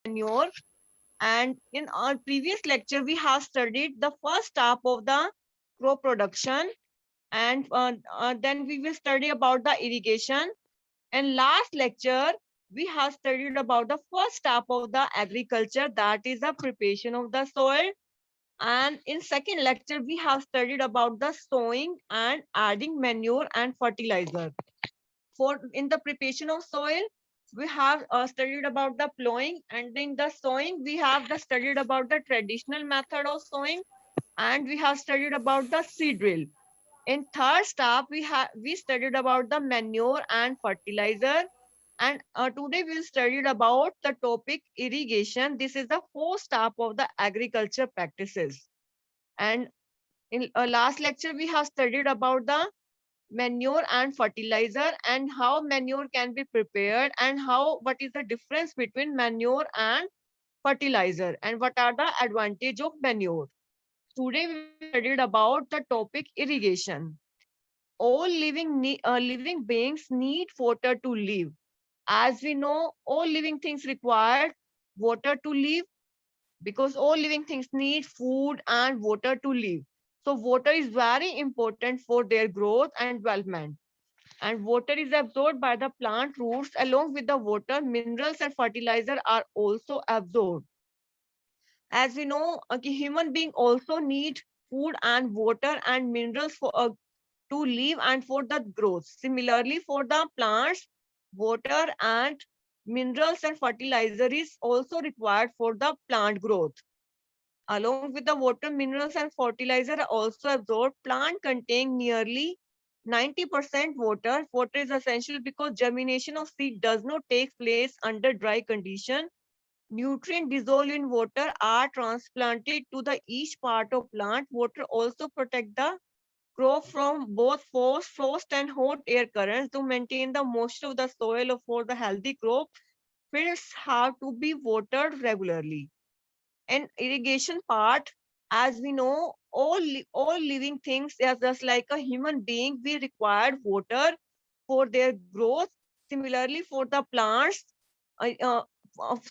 manure. And in our previous lecture, we have studied the first step of the crop production, and then we will study about the irrigation. And last lecture, we have studied about the first step of the agriculture, that is the preparation of the soil. And in second lecture, we have studied about the sowing and adding manure and fertilizer. For in the preparation of soil, we have studied about the plowing, and in the sowing, we have the studied about the traditional method of sowing, and we have studied about the seed drill. In third step, we studied about the manure and fertilizer, and today we'll study about the topic irrigation. This is the fourth step of the agriculture practices. And in last lecture, we have studied about the manure and fertilizer, and how manure can be prepared, and how what is the difference between manure and fertilizer, and what are the advantage of manure. Today we will study about the topic irrigation. All living beings need water to live. As we know, all living things require water to live, because all living things need food and water to live. So water is very important for their growth and development. And water is absorbed by the plant roots. Along with the water, minerals and fertilizer are also absorbed. As we know, human being also need food and water and minerals for to live and for the growth. Similarly, for the plants, water and minerals and fertilizer is also required for the plant growth. Along with the water, minerals and fertilizer are also absorbed. Plant contain nearly 90% water. Water is essential because germination of seed does not take place under dry condition. Nutrients dissolved in water are transplanted to the each part of plant. Water also protect the crop from both frost and hot air currents. To maintain the moisture of the soil for the healthy crop, fields have to be watered regularly. And irrigation part, as we know, all living things, as just like a human being, we require water for their growth. Similarly for the plants, uh, uh,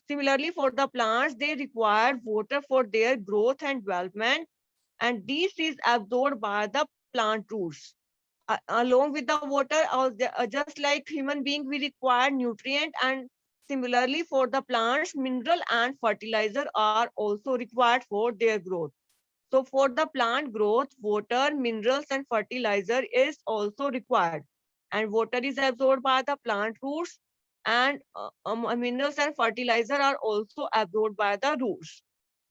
similarly for the plants, they require water for their growth and development, and this is absorbed by the plant roots. Along with the water, just like human being, we require nutrient, and similarly for the plants, mineral and fertilizer are also required for their growth. So for the plant growth, water, minerals and fertilizer is also required, and water is absorbed by the plant roots, and minerals and fertilizer are also absorbed by the roots.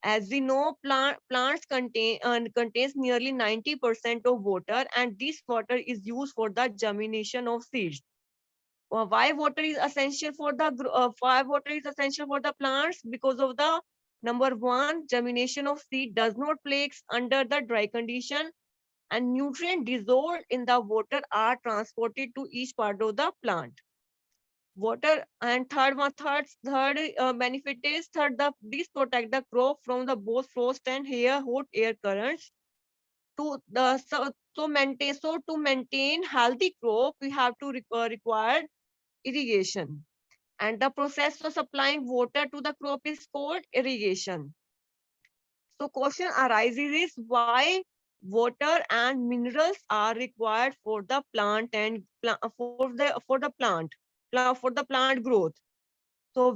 As we know, plants contains nearly 90% of water, and this water is used for the germination of seeds. Why water is essential for the why water is essential for the plants? Because of the number one, germination of seed does not place under the dry condition, and nutrient dissolved in the water are transported to each part of the plant. Water, and third benefit is third the these protect the crop from the both frost and hot air currents. To maintain healthy crop, we have to require irrigation, and the process of supplying water to the crop is called irrigation. So question arises is why water and minerals are required for the plant and for the plant growth. So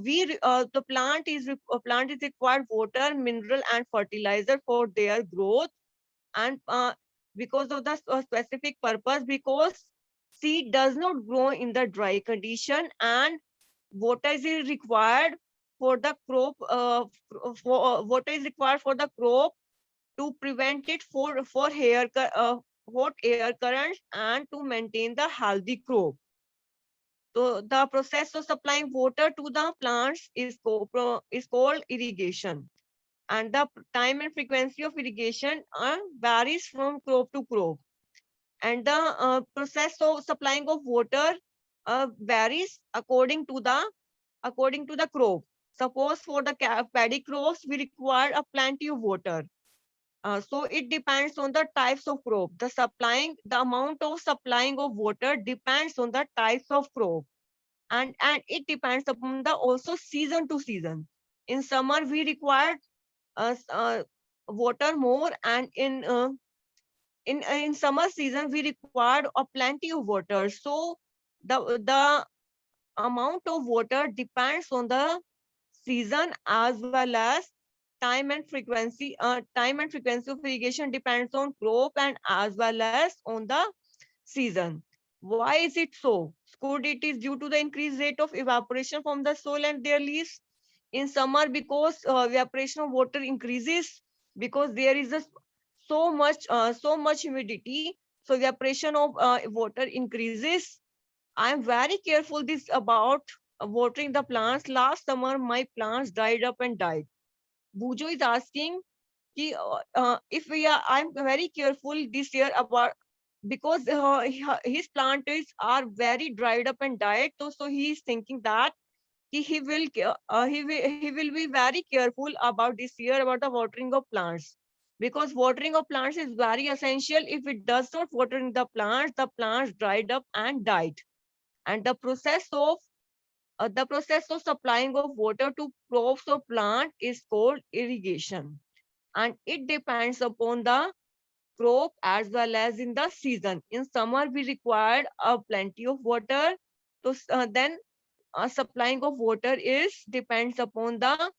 plant is required water, mineral and fertilizer for their growth, and because of the specific purpose, because seed does not grow in the dry condition, and water is required for the crop. Water is required for the crop to prevent it for hot air currents and to maintain the healthy crop. So the process of supplying water to the plants is called irrigation, and the time and frequency of irrigation varies from crop to crop, and the process of supplying of water varies according to the crop. Suppose for the paddy crops, we require a plenty of water. So it depends on the types of crop. The amount of supplying of water depends on the types of crop, and it depends upon the also season to season. In summer, we require water more, and in summer season we require a plenty of water. So the amount of water depends on the season as well as time and frequency of irrigation depends on crop and as well as on the season. Why is it so? Could it is due to the increased rate of evaporation from the soil and their leaves in summer, because evaporation of water increases because there is a so much humidity, so evaporation of water increases. I am very careful this about watering the plants. Last summer my plants dried up and died. Bujo is asking if we are, I'm very careful this year about, because his plants are very dried up and died. So he is thinking that he will be very careful about this year about the watering of plants, because watering of plants is very essential. If it does not watering the plants dried up and died. And the process of supplying of water to crops or plant is called irrigation, and it depends upon the crop as well as in the season. In summer, we require a plenty of water. So then supplying of water is depends upon the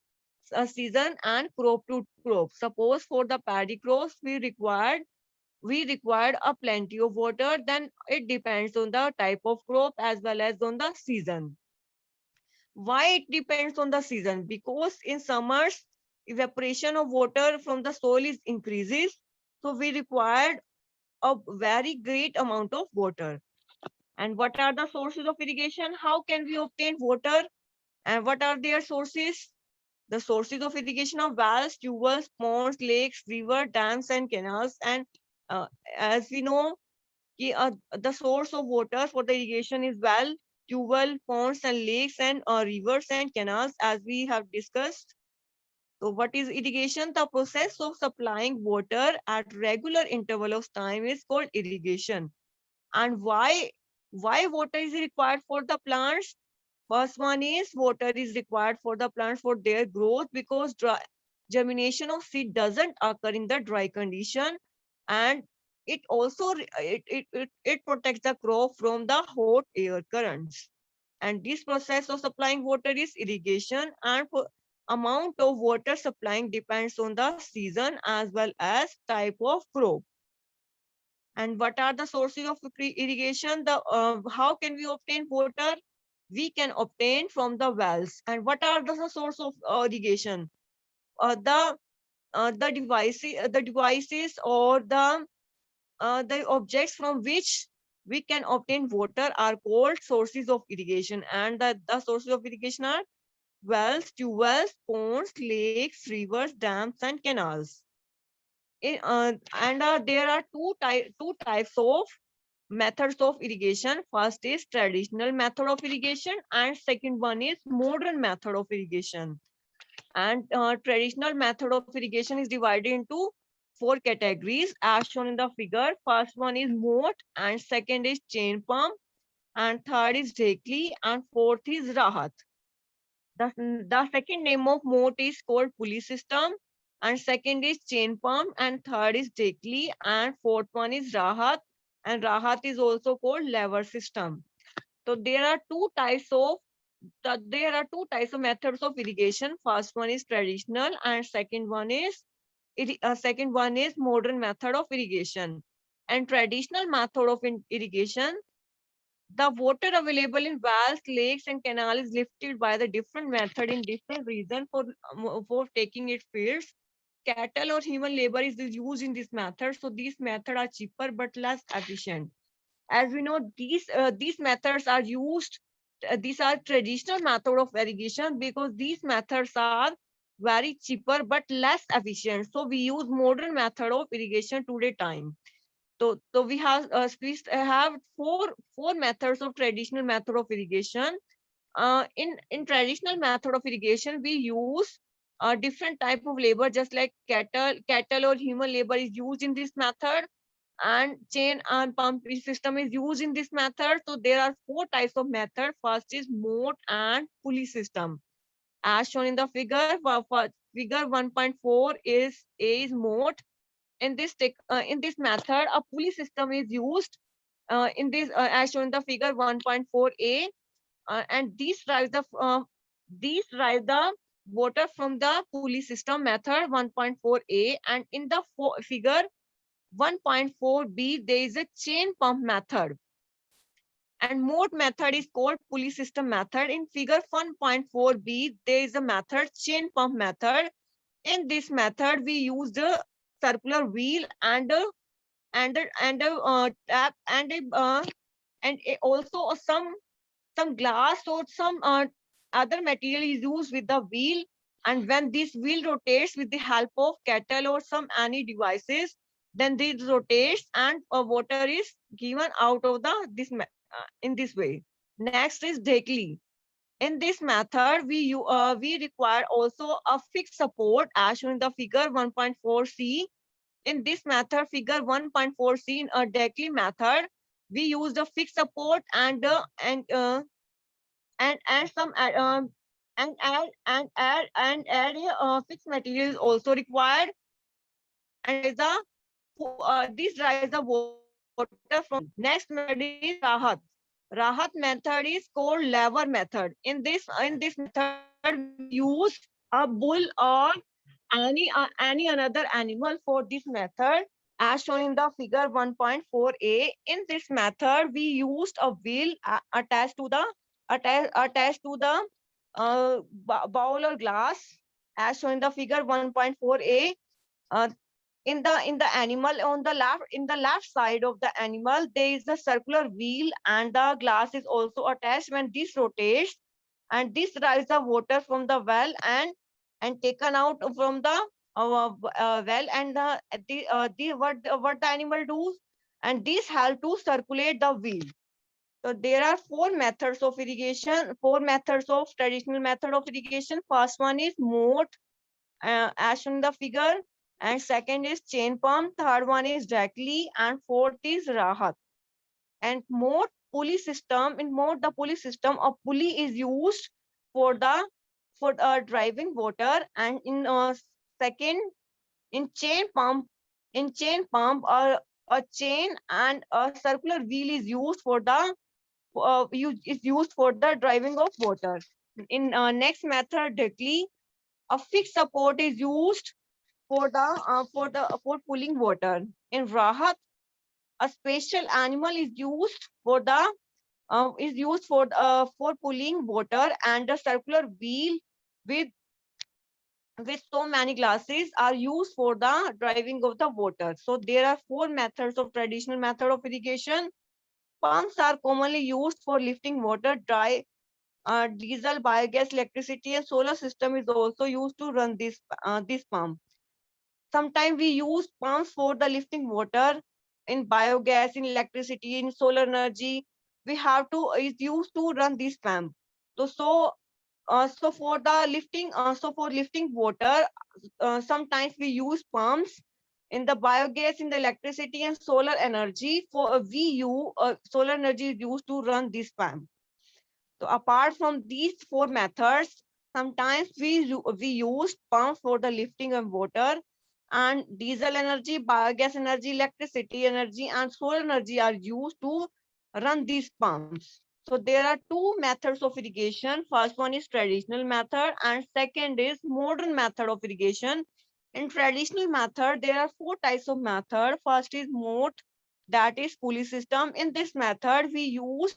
season and crop to crop. Suppose for the paddy crops, we required a plenty of water. Then it depends on the type of crop as well as on the season. Why it depends on the season? Because in summers, evaporation of water from the soil is increases. So we required a very great amount of water. And what are the sources of irrigation? How can we obtain water? And what are their sources? The sources of irrigation are wells, tubes, ponds, lakes, river, dams, and canals. And uh, as we know, the source of water for the irrigation is well, tubewell, ponds, and lakes, and rivers and canals, as we have discussed. So, what is irrigation? The process of supplying water at regular interval of time is called irrigation. And why water is required for the plants? First one is water is required for the plants for their growth, because germination of seed doesn't occur in the dry condition, and it also it protects the crop from the hot air currents. And this process of supplying water is irrigation, and amount of water supplying depends on the season as well as type of crop. And what are the sources of irrigation? The how can we obtain water? We can obtain from the wells. And what are the source of irrigation? The devices or the objects from which we can obtain water are called sources of irrigation. And the sources of irrigation are wells, tubewells, ponds, lakes, rivers, dams, and canals. And there are two types of methods of irrigation. First is traditional method of irrigation, and second one is modern method of irrigation. And traditional method of irrigation is divided into four categories as shown in the figure. First one is moat, and second is chain pump, and third is Dekli, and fourth is Rahat. The second name of moat is called pulley system, and second is chain pump, and third is Dekli, and fourth one is Rahat, and Rahat is also called lever system. So there are two types of methods of irrigation. First one is traditional, and second one is modern method of irrigation. And traditional method of irrigation, the water available in wells, lakes, and canal is lifted by the different method in different region for taking it fields. Cattle or human labor is used in this method, so these methods are cheaper but less efficient. As we know, these methods are used. These are traditional method of irrigation because these methods are very cheaper but less efficient. So we use modern method of irrigation today time. So we have four methods of traditional method of irrigation. In traditional method of irrigation, we use a different type of labor, just like cattle or human labor is used in this method, and chain and pump system is used in this method. So there are four types of method. First is moat and pulley system. As shown in the figure, for figure 1.4 is moat. In this method, a pulley system is used in this as shown in the figure 1.4a, and these drive the water from the pulley system method 1.4a, and in the figure 1.4b there is a chain pump method, and moat method is called pulley system method. In figure 1.4b there is a method chain pump method. In this method we use the circular wheel and a tap and also some glass or some other material is used with the wheel, and when this wheel rotates with the help of kettle or some any devices, then this rotates and water is given out of the in this way. Next is Dhekli. In this method we require also a fixed support as shown in the figure 1.4c. In this method, figure 1.4c, in a Dhekli method, we use the fixed support and some add fixed material is also required, and is the this drives the water from the wheel. Next method is Rahat. Rahat method is called lever method. In this method we use a bull or any another animal for this method as shown in the figure 1.4a. In this method we used a wheel attached to the bowl or glass as shown in the figure 1.4a. uh, in the animal on the left, in the left side of the animal there is a circular wheel, and the glass is also attached. When this rotates, and this drives the water from the well and taken out from the well, and what the animal does, and this help to circulate the wheel. So there are four methods of traditional method of irrigation. First one is moat, as shown in the figure, and second is chain pump, third one is directly, and fourth is rahat. And moat pulley system, in moat the pulley system, a pulley is used for the driving water, and in second, in chain pump, a chain and a circular wheel is used for the is used for the driving of water. In next method directly, a fixed support is used for pulling water. In rahat, a special animal is used for pulling water, and a circular wheel with so many glasses are used for the driving of the water. So there are four methods of traditional method of irrigation. Pumps are commonly used for lifting water. Diesel, biogas, electricity, and solar system is also used to run this pump. Sometimes we use pumps for the lifting water in biogas, in electricity, in solar energy. We have to is used to run this pump. So for lifting water, sometimes we use pumps. In the biogas, in the electricity and solar energy, solar energy is used to run this pump. So apart from these four methods, sometimes we use pumps for the lifting of water, and diesel energy, biogas energy, electricity energy, and solar energy are used to run these pumps. So there are two methods of irrigation. First one is traditional method, and second is modern method of irrigation. In traditional method, there are four types of method. First is moat, that is pulley system. In this method, we use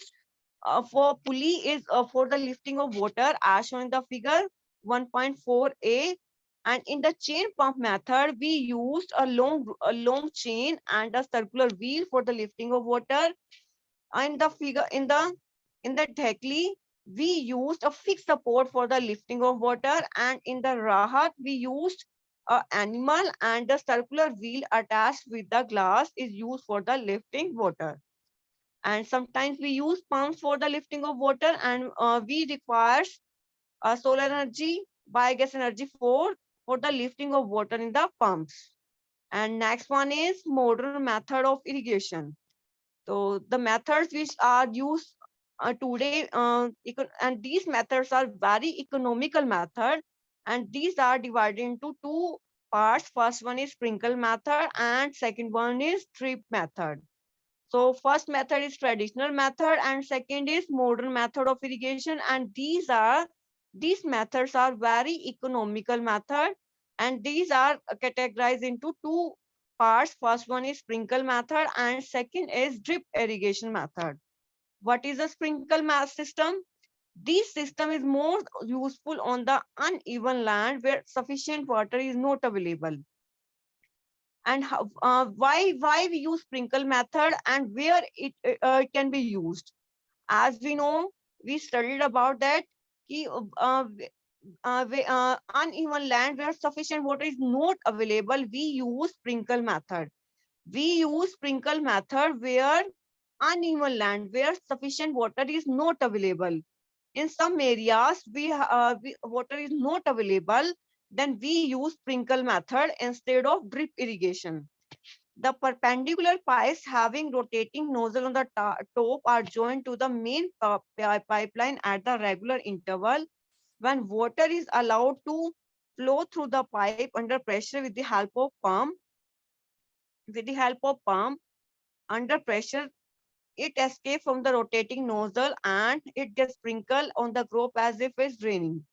for pulley is for the lifting of water as shown in the figure 1.4a, and in the chain pump method we used a long chain and a circular wheel for the lifting of water. And the figure in the Dhekli we used a fixed support for the lifting of water, and in the rahat we used a animal, and the circular wheel attached with the glass is used for the lifting water. And sometimes we use pumps for the lifting of water, and we require solar energy, biogas energy for the lifting of water in the pumps. And next one is modern method of irrigation. So the methods which are used today, and these methods are very economical method, and these are divided into two parts. First one is sprinkle method and second one is drip method. So first method is traditional method and second is modern method of irrigation, and these methods are very economical method, and these are categorized into two parts. First one is sprinkle method and second is drip irrigation method. What is a sprinkle mass system? This system is more useful on the uneven land where sufficient water is not available. And how, why we use sprinkle method and where it can be used? As we know, we studied about that. Ki, uneven land where sufficient water is not available, we use sprinkle method. We use sprinkle method where uneven land where sufficient water is not available. In some areas water is not available, then we use sprinkle method instead of drip irrigation. The perpendicular pipes having rotating nozzle on the top are joined to the main pipeline at the regular interval. When water is allowed to flow through the pipe under pressure with the help of pump under pressure, it escapes from the rotating nozzle and it gets sprinkled on the crop as if it's raining.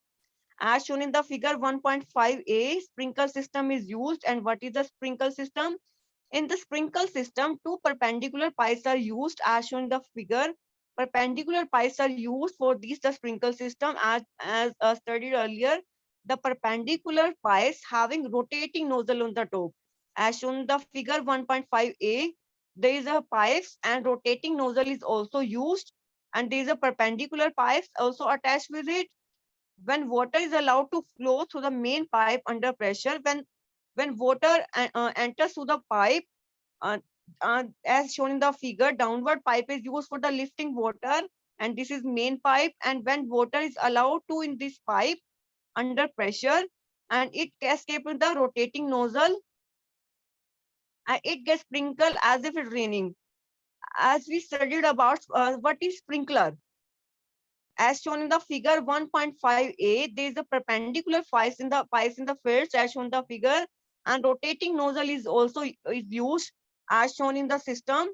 As shown in the figure 1.5a, sprinkle system is used. And what is the sprinkle system? In the sprinkle system, two perpendicular pipes are used as shown in the figure. Perpendicular pipes are used for the sprinkle system as studied earlier. The perpendicular pipes having rotating nozzle on the top. As shown in the figure 1.5a, there is a pipes and rotating nozzle is also used, and there is a perpendicular pipes also attached with it. When water is allowed to flow through the main pipe under pressure, when water enters through the pipe, uh, as shown in the figure, downward pipe is used for the lifting water, and this is main pipe. And when water is allowed to in this pipe under pressure, and it escapes with the rotating nozzle, it gets sprinkled as if it's raining. As we studied about what is sprinkler, as shown in the figure 1.5a, there is a perpendicular pipes in the fields as shown in the figure, and rotating nozzle is also is used as shown in the system.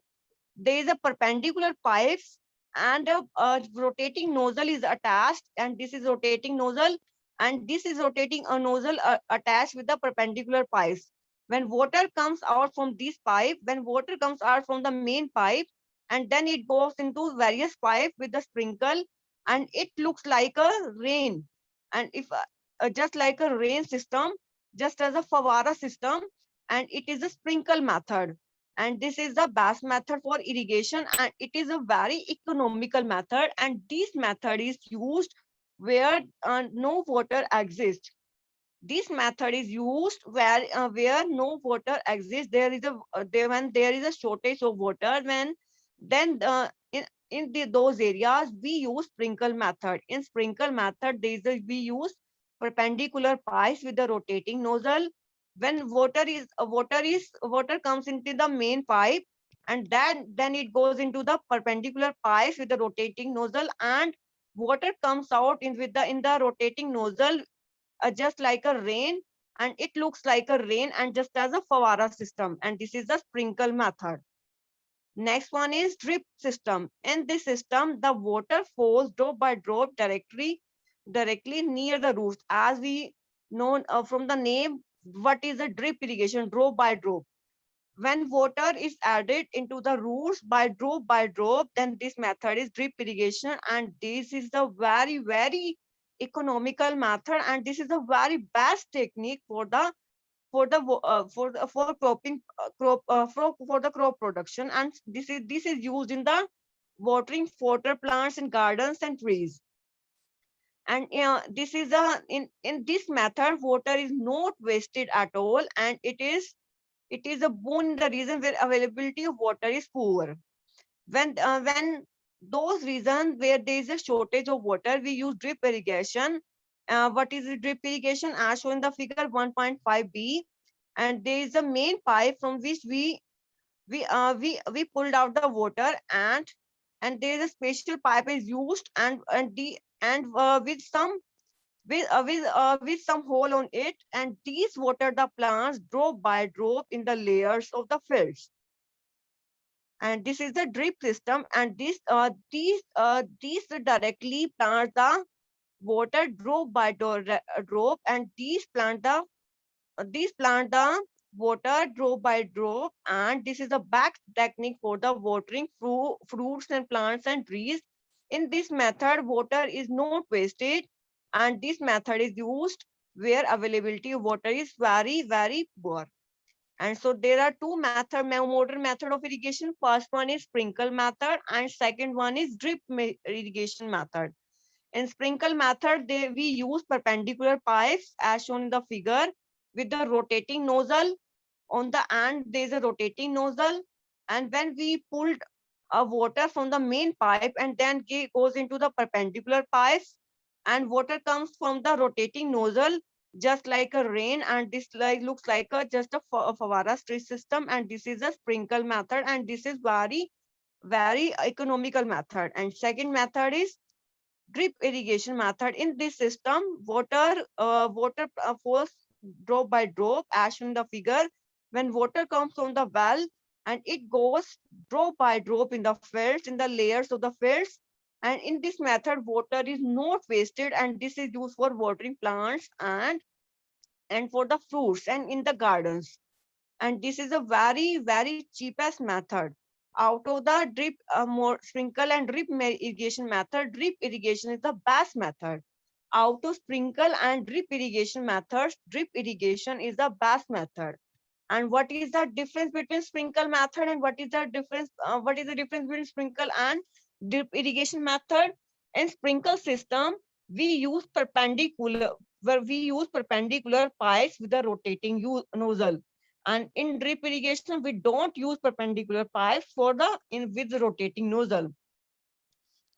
There is a perpendicular pipes and a rotating nozzle is attached, and this is rotating nozzle, and this is rotating a nozzle attached with the perpendicular pipes. When water comes out from this pipe, when water comes out from the main pipe, and then it goes into various pipe with the sprinkle, and it looks like a rain. And if just like a rain system, just as a fawara system, and it is a sprinkle method, and this is the best method for irrigation, and it is a very economical method, and this method is used where no water exists. This method is used where no water exists. There is a when there is a shortage of water, when then those areas we use sprinkle method. In sprinkle method, we use perpendicular pipes with the rotating nozzle. When water comes into the main pipe, and then it goes into the perpendicular pipes with the rotating nozzle, and water comes out in the rotating nozzle just like a rain, and it looks like a rain and just as a fawara system, and this is the sprinkle method. Next one is drip system. In this system, the water falls drop by drop directly near the roots. As we know from the name, what is a drip irrigation? Drop by drop. When water is added into the roots by drop, then this method is drip irrigation, and this is the very economical method, and this is the very best technique for cropping for the crop production, and this is used in the watering fodder plants in gardens and trees. And this is a in this method water is not wasted at all, and it is a boon in the region where availability of water is poor. When those regions where there is a shortage of water, we use drip irrigation. What is the drip irrigation? As shown in the figure 1.5b, and there is a main pipe from which we pulled out the water, and and there is a special pipe is used, with some hole on it, and these water the plants drop by drop in the layers of the fields. And this is the drip system, and these directly plant the water drop by drop, and these plant the water drop by drop, and this is a back technique for the watering fruits and plants and trees. In this method, water is not wasted, and this method is used where availability of water is very, very poor. And so there are two modern method of irrigation. First one is sprinkle method, and second one is irrigation method. In sprinkle method, we use perpendicular pipes as shown in the figure with the rotating nozzle. On the end, there is a rotating nozzle. And when we pulled water from the main pipe and then goes into the perpendicular pipes, and water comes from the rotating nozzle just like a rain, and this looks like just a Fawara street system, and this is a sprinkle method, and this is very, very economical method. And second method is drip irrigation method. In this system, water flows drop by drop as shown in the figure. When water comes from the well, and it goes drop by drop in the fields, in the layers of the fields. And in this method, water is not wasted, and this is used for watering plants and for the fruits and in the gardens. And this is a very, very cheapest method out of the drip more sprinkle and irrigation method. Drip irrigation is the best method out of sprinkle and drip irrigation methods. Drip irrigation is the best method. And what is the difference between sprinkle method, and what is the difference between sprinkle and drip irrigation method? In sprinkle system, we use perpendicular pipes with a rotating nozzle. And in drip irrigation, we don't use perpendicular pipes with the rotating nozzle.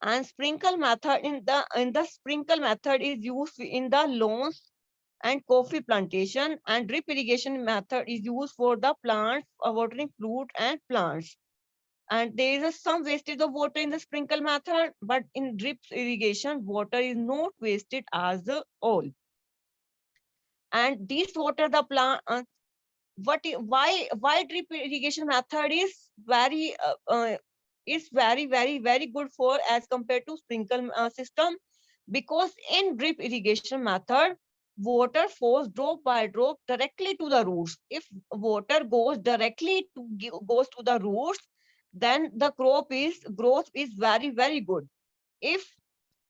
And sprinkle method, in the sprinkle method is used in the lawns and coffee plantation, and drip irrigation method is used for the plants, watering fruit and plants. And there is some wastage of water in the sprinkle method, but in drip irrigation, water is not wasted as a whole. And this water the plant why drip irrigation method is very, very, very good for as compared to sprinkle system, because in drip irrigation method, water flows drop by drop directly to the roots. If water goes to the roots, then the growth is very, very good. If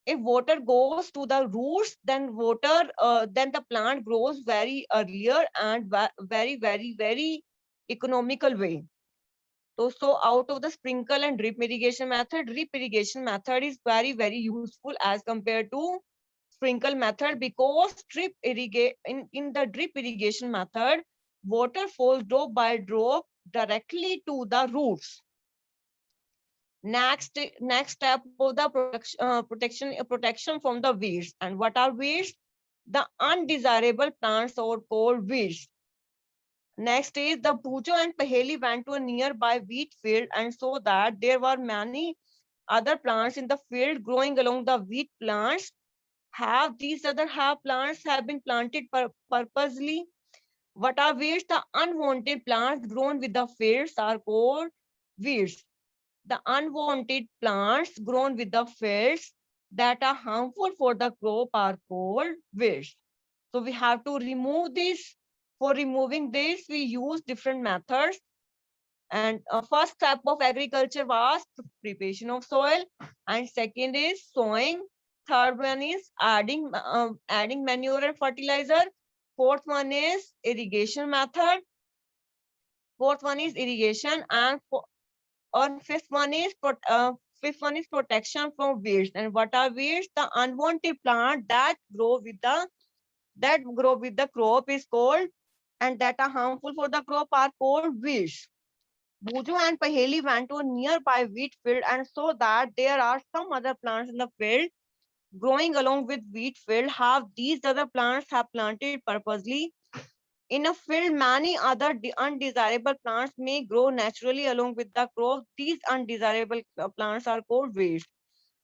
if water goes to the roots, then the plant grows very earlier and very, very, very economical way. So out of the sprinkle and drip irrigation method is very, very useful as compared to sprinkle method, because in the drip irrigation method, water falls drop by drop directly to the roots. Next step of the protection from the weeds. And what are weeds? The undesirable plants are called weeds. Next is the Pujo and Paheli went to a nearby wheat field and saw that there were many other plants in the field growing along the wheat plants. Have these other plants have been planted purposely? What are weeds? The unwanted plants grown with the fields are called weeds. The unwanted plants grown with the fields that are harmful for the crop are called weeds. So we have to remove this. For removing this, we use different methods. And first step of agriculture was preparation of soil, and second is sowing. Third one is adding manure and fertilizer. Fourth one is irrigation method. Fourth one is irrigation, and fifth one is protection from weeds. And what are weeds? The unwanted plant that grow with the crop is called, and that are harmful for the crop are called weeds. Buju and Paheli went to a nearby wheat field and saw that there are some other plants in the field growing along with wheat field. Have these other plants have planted purposely? In a field, many other undesirable plants may grow naturally along with the crop. These undesirable plants are called weeds.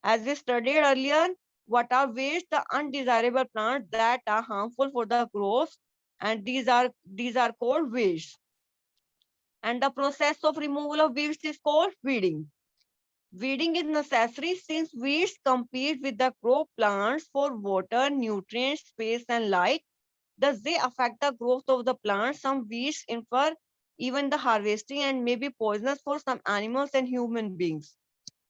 As we studied earlier, what are weeds? The undesirable plants that are harmful for the crops, and these are called weeds. And the process of removal of weeds is called weeding. Weeding is necessary since weeds compete with the crop plants for water, nutrients, space, and light. Thus, they affect the growth of the plant. Some weeds infer even the harvesting and may be poisonous for some animals and human beings.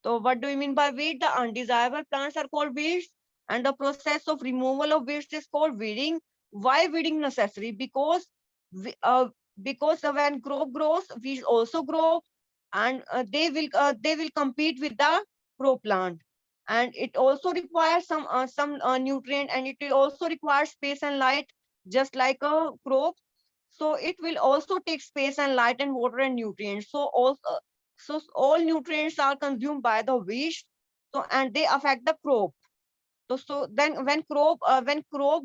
So, what do you mean by weed? The undesirable plants are called weeds, and the process of removal of weeds is called weeding. Why weeding necessary? We- uh, because when crop grows, weeds also grow, and they will compete with the crop plant, and it also requires some nutrient, and it will also require space and light, just like a crop. So it will also take space and light and water and nutrients. So all nutrients are consumed by the weeds, so and they affect the crop. So then when crop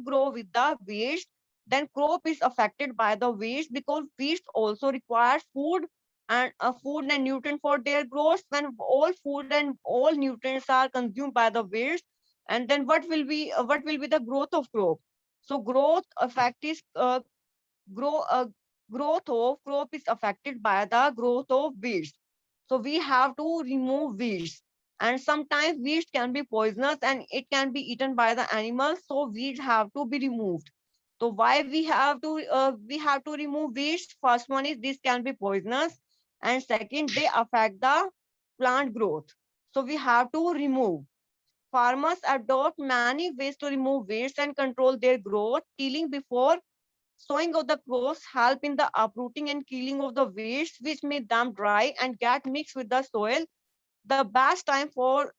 grow with the weeds, then crop is affected by the weeds, because weeds also require food and nutrient for their growth. When all food and all nutrients are consumed by the weeds, and then what will be the growth of crop? So grow growth of crop is affected by the growth of weeds. So we have to remove weeds, and sometimes weeds can be poisonous and it can be eaten by the animals, so weeds have to be removed. So why we have to remove weeds? First one is this can be poisonous, and second, they affect the plant growth, so we have to remove. Farmers adopt many ways to remove weeds and control their growth. Tilling before sowing of the crops help in the uprooting and killing of the weeds, which make them dry and get mixed with the soil. The best time for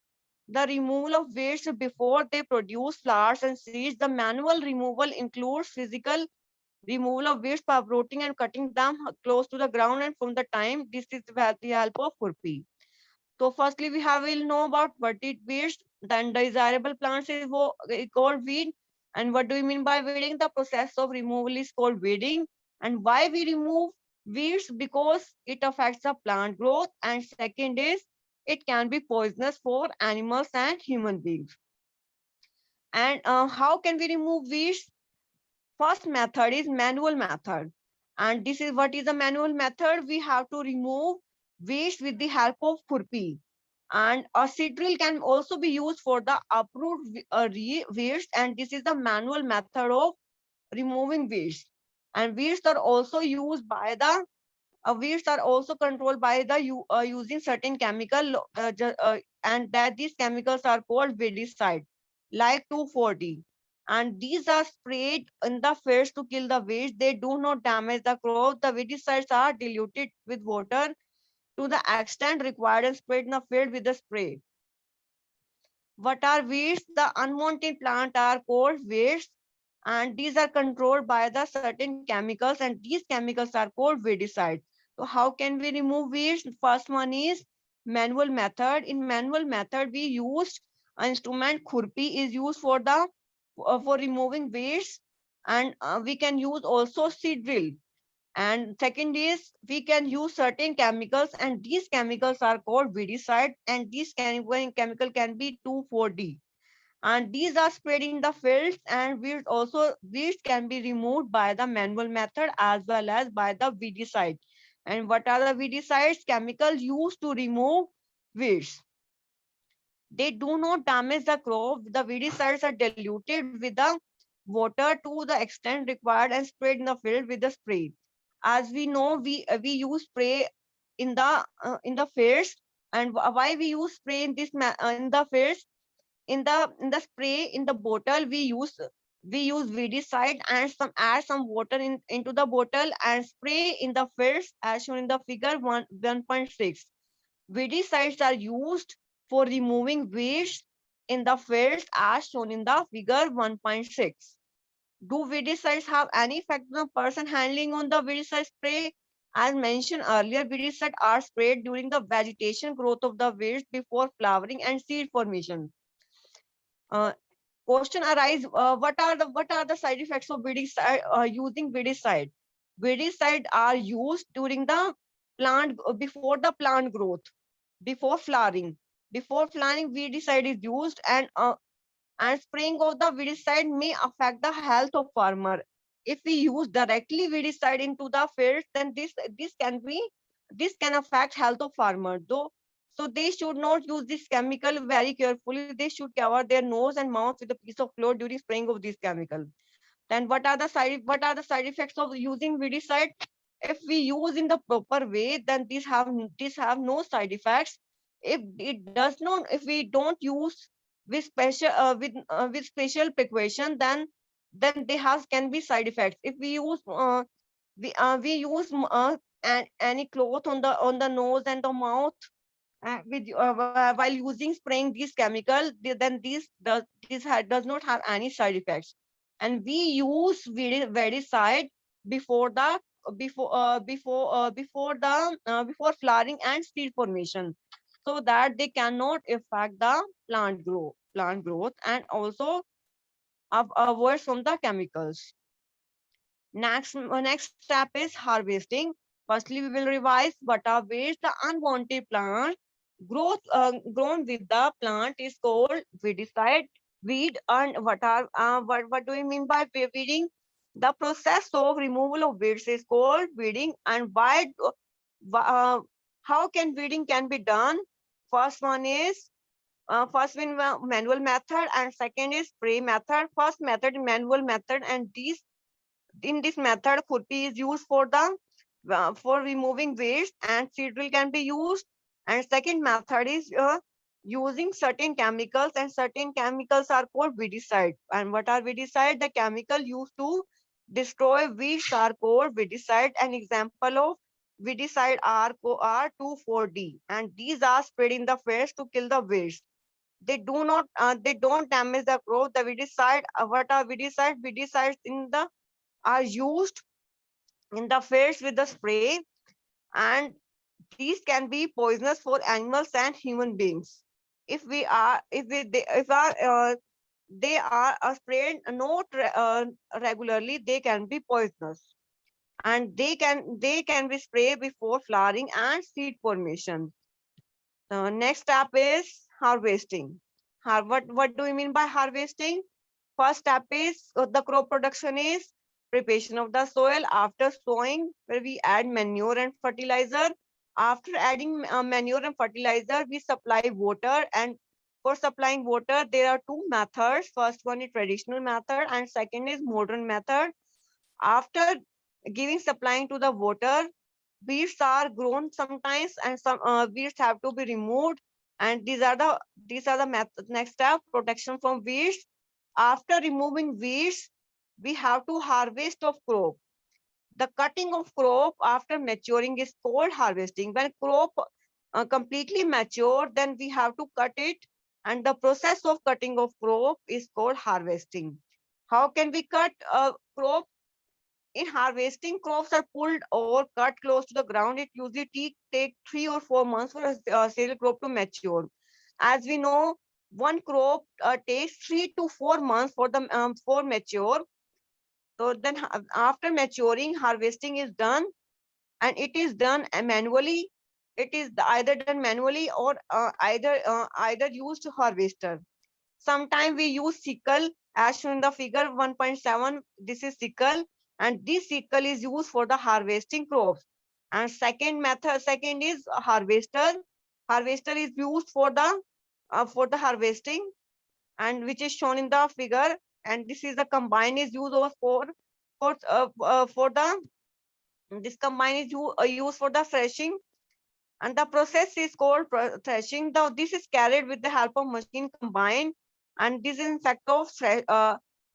the removal of weeds before they produce flowers and seeds. The manual removal includes physical removal of weeds by uprooting and cutting them close to the ground, and from the time this is with the help of Kurpi. So firstly, will know about what it weeds. The undesirable plants is called weed. And what do we mean by weeding? The process of removal is called weeding. And why we remove weeds? Because it affects the plant growth. And second is it can be poisonous for animals and human beings. And how can we remove weeds? First method is manual method. And this is what is a manual method. We have to remove weeds with the help of Khurpi. And a seed drill can also be used for the uproot weeds, and this is the manual method of removing weeds. And weeds are also controlled by the using certain chemical, and that these chemicals are called weedicide, like 2,4-D. And these are sprayed in the fields to kill the weeds. They do not damage the crop. The weedicides are diluted with water to the extent required and sprayed in the field with the spray. What are weeds? The unwanted plant are called weeds, and these are controlled by the certain chemicals, and these chemicals are called weedicides. So how can we remove weeds? First one is manual method. In manual method, we used an instrument. Khurpi is used for removing weeds, and we can use also seed drill. And second is we can use certain chemicals, and these chemicals are called weedicide, and this chemical can be 2,4-D. And these are spread in the fields, and weeds can be removed by the manual method as well as by the weedicide. And what are the weedicides? Chemicals used to remove weeds. They do not damage the crop. The weedicides are diluted with the water to the extent required and sprayed in the field with the spray. As we know, we use spray in the fields. And why we use spray in the fields? In the spray in the bottle, we use weedicide and add some water into the bottle and spray in the fields as shown in the figure 1.6. Weedicides are used for removing weeds in the fields as shown in the figure 1.6. Do weedicides have any effect on the person handling on the weedicide spray? As mentioned earlier, weedicides are sprayed during the vegetation growth of the weeds before flowering and seed formation. Uh, Question arise: what are the side effects of weedicide, using weedicide? weedicide are used during the plant before the plant growth, before flowering. Before flowering, weedicide is used, and spraying of the weedicide may affect the health of farmer. If we use directly weedicide into the fields, then this can affect health of farmer. Though, so they should not use this chemical very carefully. They should cover their nose and mouth with a piece of cloth during spraying of this chemical. Then what are the side effects of using weedicide? If we use in the proper way, then these have no side effects. If it does not, if we don't use with special precaution, then they have can be side effects. If we use we use any cloth on the nose and the mouth while using spraying these chemical, then does not have any side effects. And we use weedicide before the before flowering and seed formation, so that they cannot affect the plant growth, and also avoid from the chemicals. Next step is harvesting. Firstly, we will revise what are weeds. The unwanted plant growth grown with the plant is called weedicide. Weed. And what do we mean by weeding? The process of removal of weeds is called weeding. And uh, how can weeding can be done? First one is manual method, and second is spray method. First method, manual method, and these in this method, khurpi is used for removing waste, and seed drill can be used. And second method is using certain chemicals, and certain chemicals are called weedicide. And what are weedicide? The chemical used to destroy weeds are called weedicide. An example of weedicide are 2,4-D, and these are sprayed in the fields to kill the weeds. They don't damage the growth. The weedicide, what are weedicide? Weedicides are used in the fields with the spray, and these can be poisonous for animals and human beings. If we are if we if are they are sprayed not regularly, they can be poisonous, and they can be sprayed before flowering and seed formation. The next step is harvesting. What do we mean by harvesting? First step is the crop production is preparation of the soil after sowing, where we add manure and fertilizer. After adding manure and fertilizer, we supply water. And for supplying water, there are two methods. First one is traditional method, and second is modern method. After giving supplying to the water, weeds are grown sometimes, and some weeds have to be removed. And these are the next step: protection from weeds. After removing weeds, we have to harvest of crop. The cutting of crop after maturing is called harvesting. When crop completely mature, then we have to cut it, and the process of cutting of crop is called harvesting. How can we cut a crop? In harvesting, crops are pulled or cut close to the ground. It usually take 3 or 4 months for a cereal crop to mature. As we know, one crop takes 3 to 4 months for mature. So then, after maturing, harvesting is done, and it is done manually. It is either done manually or either used harvester. Sometimes we use sickle, as shown in the figure 1.7. This is sickle, and this sickle is used for the harvesting crops. And second is harvester. Harvester is used for the harvesting, and which is shown in the figure. And this is the combine is used for the this combine is used for the threshing, and the process is called threshing. Now this is carried with the help of machine combine, and this is in fact of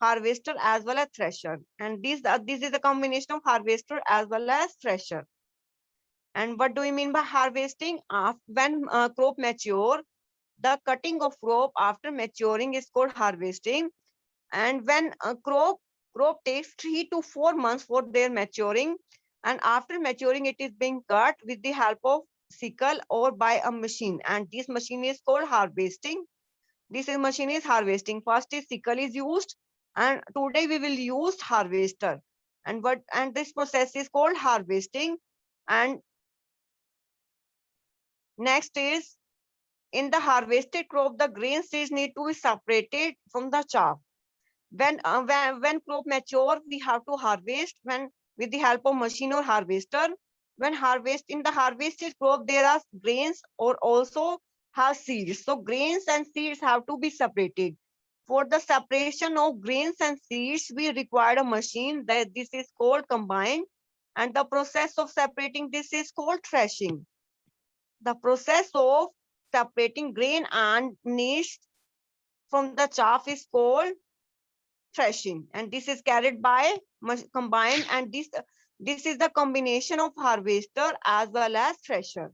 harvester as well as thresher. And this is a combination of harvester as well as thresher. And what do we mean by harvesting? When crop mature, the cutting of crop after maturing is called harvesting. And when a crop takes 3 to 4 months for their maturing, and after maturing, it is being cut with the help of sickle or by a machine, and this machine is called harvesting. Machine is harvesting. First is sickle is used, and today we will use harvester. and this process is called harvesting. And next is, in the harvested crop, the grain seeds need to be separated from the chaff. When crop mature, we have to harvest when with the help of machine or harvester. When harvest in the harvested crop, there are grains or also have seeds. So grains and seeds have to be separated. For the separation of grains and seeds, we require a machine that this is called combine, and the process of separating this is called threshing. The process of separating grain and yeast from the chaff is called threshing, and this is carried by combine, and this is the combination of harvester as well as thresher.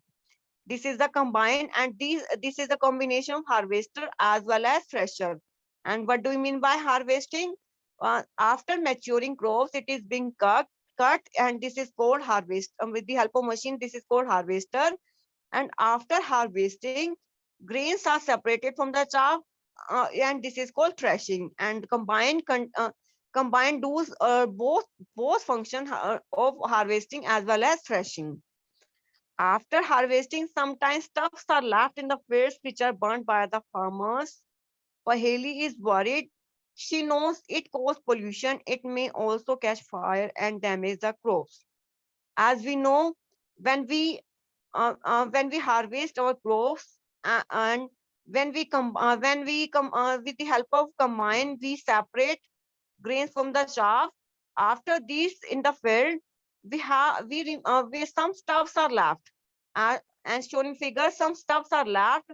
This is the combine, and this is the combination of harvester as well as thresher. And what do we mean by harvesting? After maturing crops, it is being cut, and this is called harvest. With the help of machine, this is called harvester. And after harvesting, grains are separated from the chaff, and this is called threshing. And combined does both function of harvesting as well as threshing. After harvesting, sometimes stuffs are left in the fields which are burnt by the farmers. Paheli is worried. She knows it causes pollution. It may also catch fire and damage the crops. As we know, when we harvest our crops, and when we come with the help of combine, we separate grains from the chaff. After these in the field, we some stuffs are left, and shown in figure, some stuffs are left.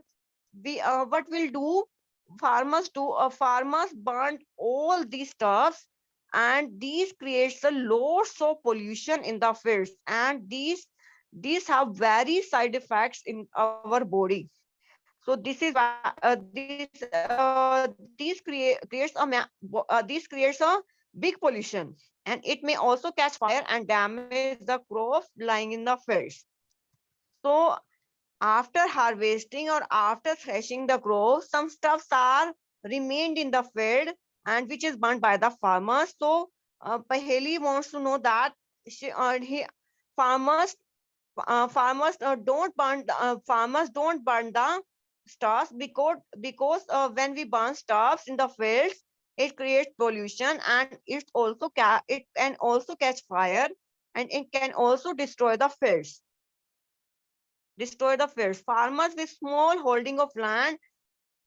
We what we'll do, farmers burn all these stuffs, and these creates a lots of pollution in the fields, and these have very side effects in our body. So this is why this creates a big pollution, and it may also catch fire and damage the crops lying in the fields. So after harvesting or after threshing the crops, some stuffs are remained in the field, and which is burnt by the farmers. So Paheli wants to know that farmers farmers don't burn the stuffs, because when we burn stuffs in the fields, it creates pollution, and it can also catch fire, and it can also destroy the fields. Farmers with small holding of land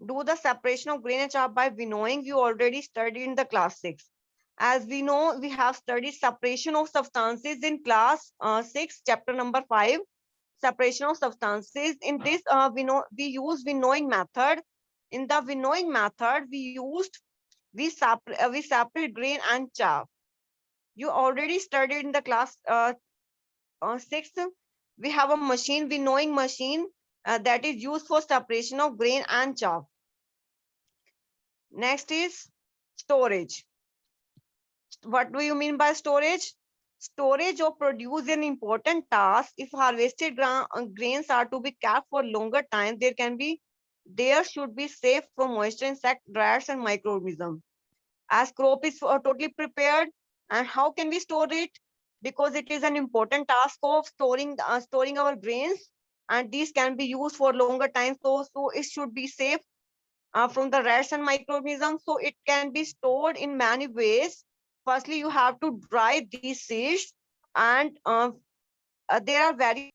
do the separation of grain and chaff by winnowing. We already studied in the class 6. As we know, we have studied separation of substances in class 6, chapter number 5. Separation of substances. In this, we use winnowing method. In the winnowing method, we separate grain and chaff. You already studied in the class 6. We have a machine, winnowing machine, that is used for separation of grain and chaff. Next is storage. What do you mean by storage? Storage of produce an important task. If harvested grains are to be kept for longer time, there should be safe from moisture, insect, rats, and microorganisms. As crop is totally prepared, and how can we store it? Because it is an important task of storing our grains, and these can be used for longer time. So it should be safe from the rats and microorganisms. So it can be stored in many ways. Firstly, you have to dry these seeds, and there are various